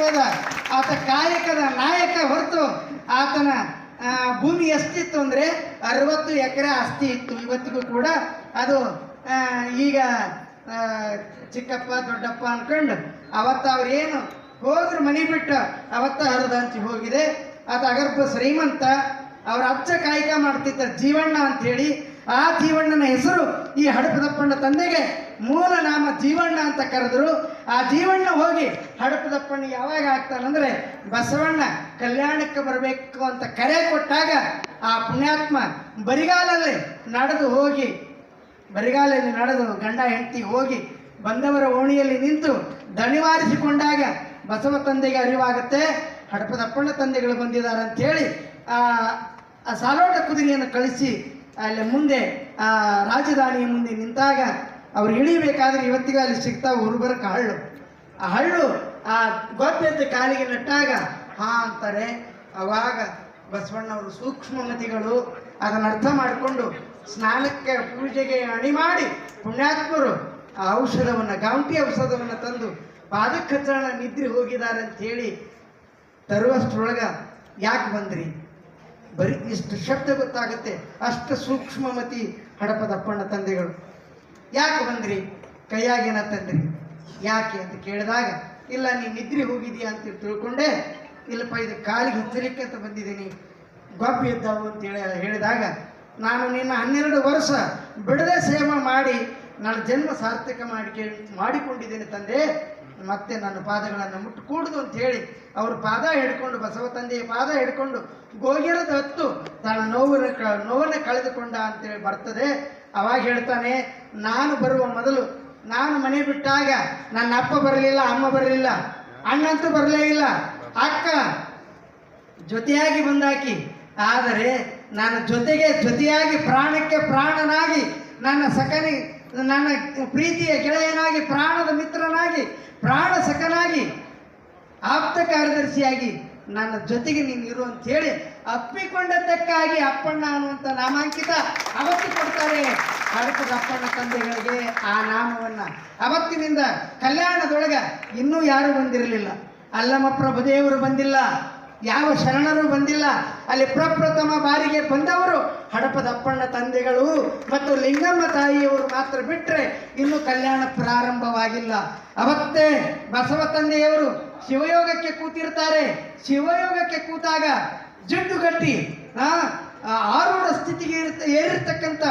ವ್ಯಕ್ತಿತ್ವದ ಆತ ಕಾಯಕದ ನಾಯಕ ಹೊರತು ಆತನ ಭೂಮಿ ಎಷ್ಟಿತ್ತು ಅಂದರೆ 60 ಎಕರೆ ಆಸ್ತಿ ಇತ್ತು. ಇವತ್ತಿಗೂ ಕೂಡ ಅದು ಈಗ ಚಿಕ್ಕಪ್ಪ ದೊಡ್ಡಪ್ಪ ಅನ್ಕೊಂಡು ಅವತ್ತು ಅವ್ರೇನು ಹೋದ್ರು ಮನೆ ಬಿಟ್ಟು ಅವತ್ತ ಹರಿದು ಹಂಚಿ ಹೋಗಿದೆ. ಆತ ಅಗರ್ಭ ಶ್ರೀಮಂತ. ಅವ್ರ ಅಜ್ಜ ಕಾಯಕ ಮಾಡ್ತಿದ್ದ ಜೀವಣ್ಣ ಅಂಥೇಳಿ. ಆ ಜೀವಣ್ಣನ ಹೆಸರು ಈ ಹಡಪದಪ್ಪಣ್ಣ ತಂದೆಗೆ ಮೂಲ ನಾಮ ಜೀವಣ್ಣ ಅಂತ ಕರೆದ್ರು. ಆ ಜೀವಣ್ಣ ಹೋಗಿ ಹಡಪದಪ್ಪಣ್ಣ ಯಾವಾಗ ಆಗ್ತಾನಂದ್ರೆ ಬಸವಣ್ಣ ಕಲ್ಯಾಣಕ್ಕೆ ಬರಬೇಕು ಅಂತ ಕರೆ ಕೊಟ್ಟಾಗ ಆ ಪುಣ್ಯಾತ್ಮ ಬರಿಗಾಲಲ್ಲಿ ನಡೆದು ಗಂಡ ಹೆಂಡತಿ ಹೋಗಿ ಬಂದವರ ಓಣಿಯಲ್ಲಿ ನಿಂತು ದಣಿವಾರಿಸಿಕೊಂಡಾಗ ಬಸವ ತಂದೆಗೆ ಅರಿವಾಗುತ್ತೆ ಹಡಪದಪ್ಪಣ್ಣ ತಂದೆಗಳು ಬಂದಿದ್ದಾರೆ ಅಂಥೇಳಿ ಆ ಸಾಲೋಟ ಕುದುರೆಯನ್ನು ಕಳಿಸಿ ಅಲ್ಲಿ ಮುಂದೆ ಆ ರಾಜಧಾನಿಯ ಮುಂದೆ ನಿಂತಾಗ ಅವ್ರು ಇಳಿಬೇಕಾದ್ರೆ ಇವತ್ತಿಗೂ ಅಲ್ಲಿ ಸಿಗ್ತಾವ ಉರುಬರಕ ಹಳ್ಳು. ಆ ಹಳ್ಳು ಆ ಗೊಬ್ಬೆದ್ದ ಕಾಲಿಗೆ ನಟ್ಟಾಗ ಹಾ ಅಂತಾರೆ. ಅವಾಗ ಬಸವಣ್ಣವರು ಸೂಕ್ಷ್ಮಮತಿಗಳು ಅದನ್ನು ಅರ್ಥ ಮಾಡಿಕೊಂಡು ಸ್ನಾನಕ್ಕೆ ಪೂಜೆಗೆ ಅಣಿ ಮಾಡಿ ಪುಣ್ಯಾತ್ಮರು ಆ ಔಷಧವನ್ನು ಗಾಂಟಿ ಔಷಧವನ್ನು ತಂದು ಪಾದಕ್ಕೆ ಹಚ್ಚೋಣ ನಿದ್ರೆ ಹೋಗಿದ್ದಾರೆ ಅಂತ ಹೇಳಿ ತರುವಷ್ಟರೊಳಗ ಯಾಕೆ ಬಂದ್ರಿ? ಬರೀ ಇಷ್ಟು ಶಬ್ದ ಗೊತ್ತಾಗುತ್ತೆ. ಅಷ್ಟು ಸೂಕ್ಷ್ಮಮತಿ ಹಡಪದಪ್ಪಣ್ಣ ತಂದೆಗಳು. ಯಾಕೆ ಬಂದ್ರಿ? ಕೈಯಾಗೇನ ತಂದ್ರಿ? ಯಾಕೆ ಅಂತ ಕೇಳಿದಾಗ ಇಲ್ಲ ನೀನು ನಿದ್ರೆ ಹೋಗಿದೀಯಾ ಅಂತ ತಿಳ್ಕೊಂಡೆ. ಇಲ್ಲಪ್ಪ ಇದು ಕಾಲಿಗೆ ಹಚ್ಚಲಿಕ್ಕೆ ಅಂತ ಬಂದಿದ್ದೀನಿ, ಗೊಬ್ಬ ಇದ್ದಾವು ಅಂತ ಹೇಳಿದಾಗ ನಾನು ನಿನ್ನ 12 ವರ್ಷ ಬಿಡದೆ ಸೇವೆ ಮಾಡಿ ನನ್ನ ಜನ್ಮ ಸಾರ್ಥಕ ಮಾಡಿಕೊಂಡಿದ್ದೇನೆ ತಂದೆ, ಮತ್ತೆ ನನ್ನ ಪಾದಗಳನ್ನು ಮುಟ್ಟಕೂಡುದು ಅಂತ ಹೇಳಿ ಅವ್ರ ಪಾದ ಹಿಡ್ಕೊಂಡು ಬಸವ ತಂದೆಯ ಪಾದ ಹಿಡ್ಕೊಂಡು ಗೋಗಿರದ ಹೊತ್ತು ತನ್ನ ನೋವನ್ನು ಕಳೆದುಕೊಂಡ ಅಂತೇಳಿ ಬರ್ತದೆ. ಅವಾಗ ಹೇಳ್ತಾನೆ, ನಾನು ಬರುವ ಮೊದಲು ನಾನು ಮನೆ ಬಿಟ್ಟಾಗ ನನ್ನ ಅಪ್ಪ ಬರಲಿಲ್ಲ, ಅಮ್ಮ ಬರಲಿಲ್ಲ, ಅಣ್ಣಂತೂ ಬರಲೇ ಇಲ್ಲ, ಅಕ್ಕ ಜೊತೆಯಾಗಿ ಬಂದಾಕಿ. ಆದರೆ ನನ್ನ ಜೊತೆಯಾಗಿ ಪ್ರಾಣಕ್ಕೆ ಪ್ರಾಣನಾಗಿ ನನ್ನ ಪ್ರೀತಿಯ ಗೆಳೆಯನಾಗಿ ಪ್ರಾಣದ ಮಿತ್ರನಾಗಿ ಪ್ರಾಣ ಸಖನಾಗಿ ಆಪ್ತ ಕಾರ್ಯದರ್ಶಿಯಾಗಿ ನನ್ನ ಜೊತೆಗೆ ನೀನು ಇರು ಅಂತ ಹೇಳಿ ಅಪ್ಪಿಕೊಂಡದ್ದಕ್ಕಾಗಿ ಅಪ್ಪಣ್ಣ ಅನ್ನುವಂಥ ನಾಮಾಂಕಿತ ಅವತ್ತು ಕೊಡ್ತಾರೆ ಹಡಪದ ಅಪ್ಪಣ್ಣ ತಂದೆಗಳಿಗೆ ಆ ನಾಮವನ್ನು. ಅವತ್ತಿನಿಂದ ಕಲ್ಯಾಣದೊಳಗ ಇನ್ನೂ ಯಾರೂ ಬಂದಿರಲಿಲ್ಲ. ಅಲ್ಲಮ ಪ್ರಭುದೇವರು ಬಂದಿಲ್ಲ, ಯಾವ ಶರಣರು ಬಂದಿಲ್ಲ. ಅಲ್ಲಿ ಪ್ರಪ್ರಥಮ ಬಾರಿಗೆ ಬಂದವರು ಹಡಪದಪ್ಪಣ್ಣ ತಂದೆಗಳು ಮತ್ತು ಲಿಂಗಮ್ಮ ತಾಯಿಯವರು ಮಾತ್ರ ಬಿಟ್ಟರೆ ಇನ್ನು ಕಲ್ಯಾಣ ಪ್ರಾರಂಭವಾಗಿಲ್ಲ. ಅವತ್ತೇ ಬಸವ ತಂದೆಯವರು ಶಿವಯೋಗಕ್ಕೆ ಕೂತಿರ್ತಾರೆ. ಶಿವಯೋಗಕ್ಕೆ ಕೂತಾಗ ಜಿಡ್ಡುಗಟ್ಟಿ ಆರೂಢ ಸ್ಥಿತಿಗೆ ಏರಿರ್ತಕ್ಕಂಥ